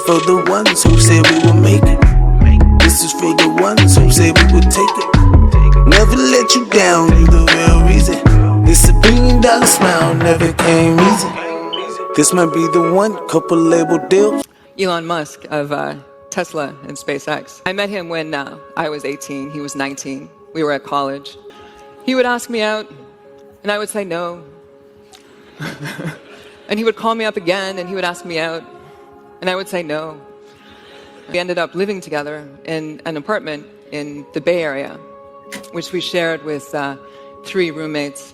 for the ones who said we would make it. This is for the ones who said we would take it. Never let you down, you the real reason. This $1 billion smile never came easy. This might be the one, couple label deals. Elon Musk of Tesla and SpaceX. I met him when I was 18, he was 19. We were at college. He would ask me out, and I would say no. And he would call me up again, and he would ask me out, and I would say no. We ended up living together in an apartment in the Bay Area, which we shared with 3 roommates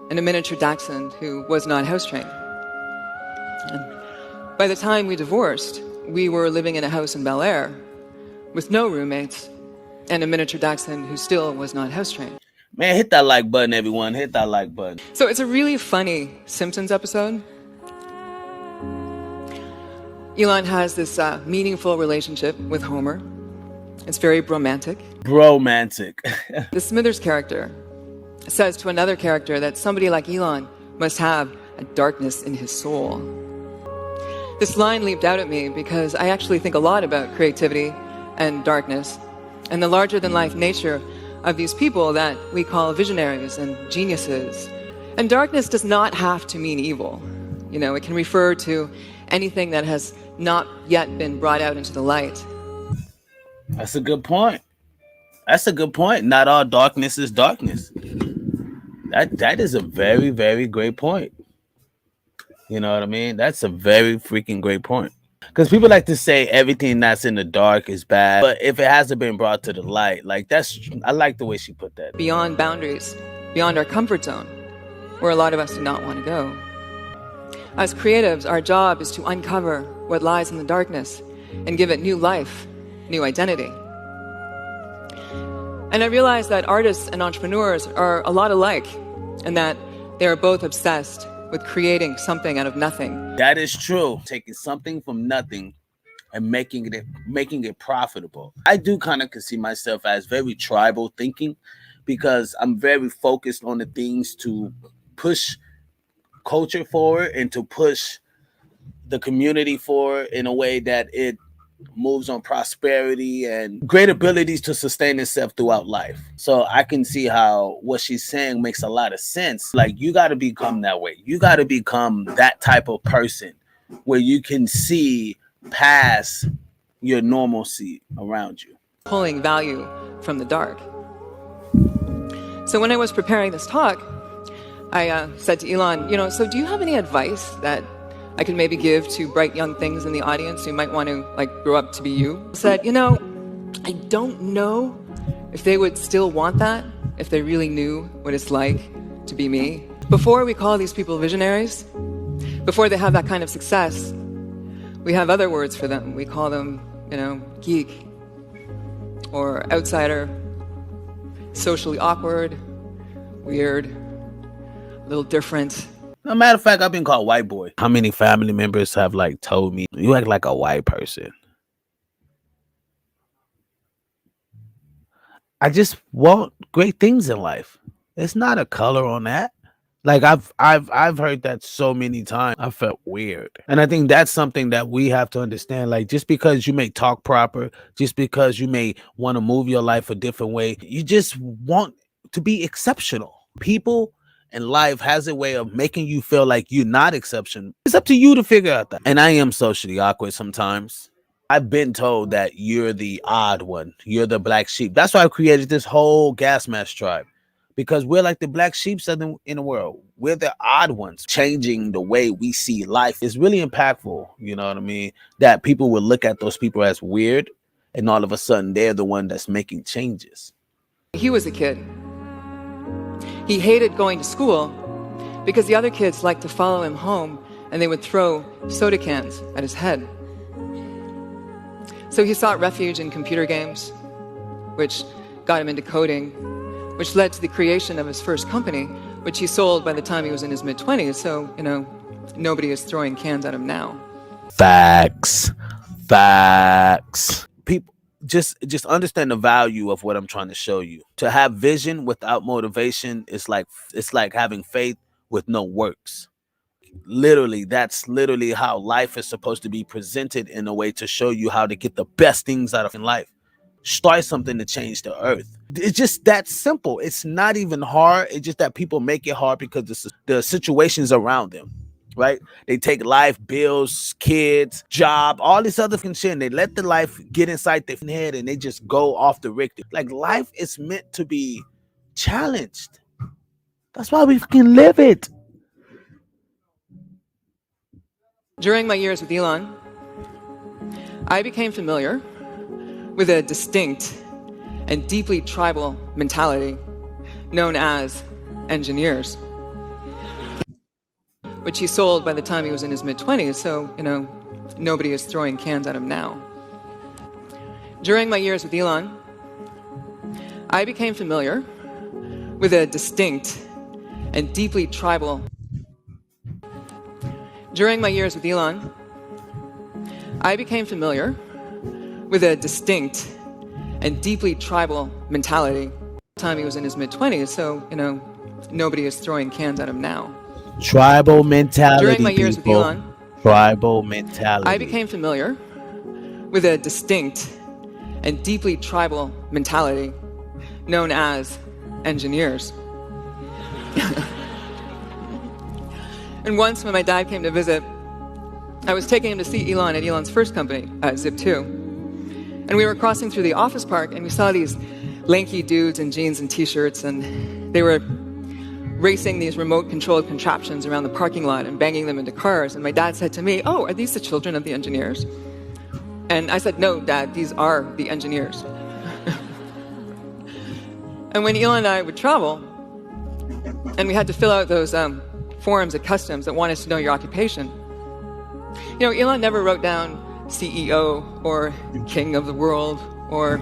and a miniature dachshund who was not house-trained. And by the time we divorced, we were living in a house in Bel Air with no roommates and a miniature dachshund who still was not house-trained. Man, hit that like button, everyone. Hit that like button. So it's a really funny Simpsons episode. Elon has this meaningful relationship with Homer. It's very bromantic. Bromantic. The Smithers character says to another character that somebody like Elon must have a darkness in his soul. This line leaped out at me because I actually think a lot about creativity and darkness and the larger-than-life nature of these people that we call visionaries and geniuses. And darkness does not have to mean evil. You know, it can refer to anything that has not yet been brought out into the light. That's a good point. That's a good point. Not all darkness is darkness. That is a very, very great point. You know what I mean? That's a very freaking great point. Because people like to say everything that's in the dark is bad, but if it hasn't been brought to the light, like I like the way she put that. Beyond boundaries, beyond our comfort zone, where a lot of us do not want to go. As creatives, our job is to uncover what lies in the darkness and give it new life, new identity. And I realize that artists and entrepreneurs are a lot alike, and that they are both obsessed with creating something out of nothing. That is true. Taking something from nothing and making it profitable. I do kind of see myself as very tribal thinking, because I'm very focused on the things to push culture forward and to push the community forward in a way that it moves on prosperity and great abilities to sustain itself throughout life. So I can see how what she's saying makes a lot of sense. Like, you got to become that way. You got to become that type of person where you can see past your normalcy around you. Pulling value from the dark. So when I was preparing this talk, I said to Elon, so do you have any advice that I could maybe give to bright young things in the audience who might want to grow up to be you? I said, I don't know if they would still want that, if they really knew what it's like to be me. Before we call these people visionaries, before they have that kind of success, we have other words for them. We call them, geek or outsider, socially awkward, weird, a little different. No matter of fact, I've been called white boy. How many family members have told me, you act like a white person? I just want great things in life. It's not a color on that. I've heard that so many times. I felt weird. And I think that's something that we have to understand. Just because you may talk proper, just because you may want to move your life a different way, you just want to be exceptional. People and life has a way of making you feel like you're not exceptional. It's up to you to figure out that. And I am socially awkward sometimes. I've been told that you're the odd one. You're the black sheep. That's why I created this whole gas mask tribe. Because we're like the black sheep in the world. We're the odd ones. Changing the way we see life is really impactful. You know what I mean? That people will look at those people as weird, and all of a sudden they're the one that's making changes. He was a kid. He hated going to school because the other kids liked to follow him home and they would throw soda cans at his head. So he sought refuge in computer games, which got him into coding, which led to the creation of his first company, which he sold by the time he was in his mid-20s. So, nobody is throwing cans at him now. Facts. People just understand the value of what I'm trying to show you. To have vision without motivation is it's like having faith with no works. Literally, that's literally how life is supposed to be presented, in a way to show you how to get the best things out of life. Start something to change the earth. It's just that simple. It's not even hard. It's just that people make it hard because the situations around them, right? They take life, bills, kids, job, all this other shit, and they let the life get inside their head, and they just go off the Richter. Like, life is meant to be challenged. That's why we can live it. During my years with Elon, I became familiar with a distinct and deeply tribal mentality known as engineers, which he sold by the time he was in his mid-20s, so, nobody is throwing cans at him now. During my years with Elon, I became familiar with a distinct and deeply tribal. During my years with Elon, I became familiar with a distinct and deeply tribal mentality. Time he was in his mid-20s, so, nobody is throwing cans at him now. Tribal mentality. During my years with Elon, tribal mentality. I became familiar with a distinct and deeply tribal mentality known as engineers. And once when my dad came to visit, I was taking him to see Elon at Elon's first company, Zip2. And we were crossing through the office park, and we saw these lanky dudes in jeans and t-shirts, and they were racing these remote-controlled contraptions around the parking lot and banging them into cars. And my dad said to me, "Oh, are these the children of the engineers?" And I said, "No, Dad, these are the engineers." And when Elon and I would travel, and we had to fill out those forms at customs that wanted to know your occupation, Elon never wrote down CEO or King of the World or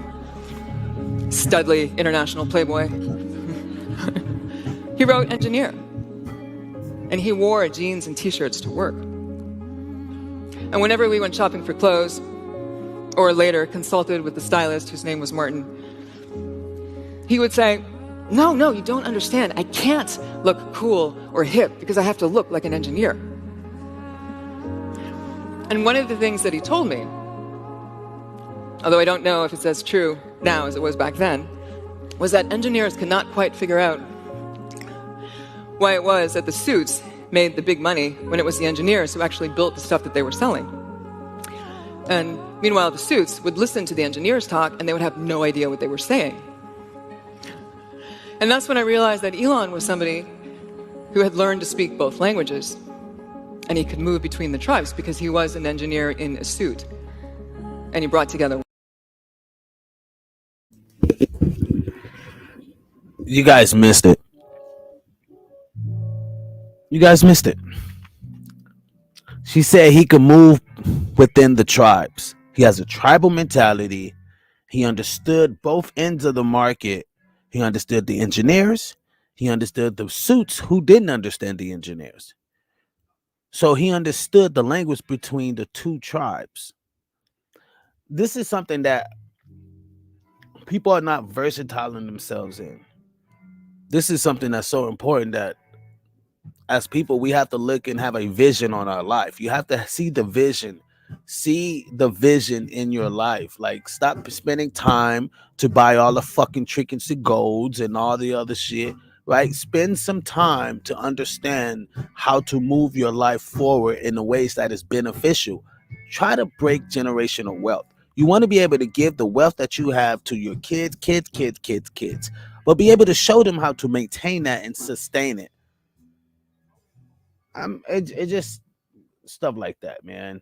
Studley International Playboy. He wrote engineer. And he wore jeans and t-shirts to work. And whenever we went shopping for clothes, or later consulted with the stylist whose name was Martin, he would say, no, you don't understand. I can't look cool or hip because I have to look like an engineer. And one of the things that he told me, although I don't know if it's as true now as it was back then, was that engineers could not quite figure out why it was that the suits made the big money when it was the engineers who actually built the stuff that they were selling. And meanwhile, the suits would listen to the engineers talk, and they would have no idea what they were saying. And that's when I realized that Elon was somebody who had learned to speak both languages, and he could move between the tribes because he was an engineer in a suit, and he brought together. You guys missed it. You guys missed it. She said he could move within the tribes. He has a tribal mentality. He understood both ends of the market. He understood the engineers. He understood the suits who didn't understand the engineers. So he understood the language between the two tribes. This is something that people are not versatile in themselves in. This is something that's so important that as people, we have to look and have a vision on our life. You have to see the vision. See the vision in your life. Like, stop spending time to buy all the fucking trinkets and golds and all the other shit, right? Spend some time to understand how to move your life forward in the ways that is beneficial. Try to break generational wealth. You want to be able to give the wealth that you have to your kids, but be able to show them how to maintain that and sustain it. It just stuff like that, man.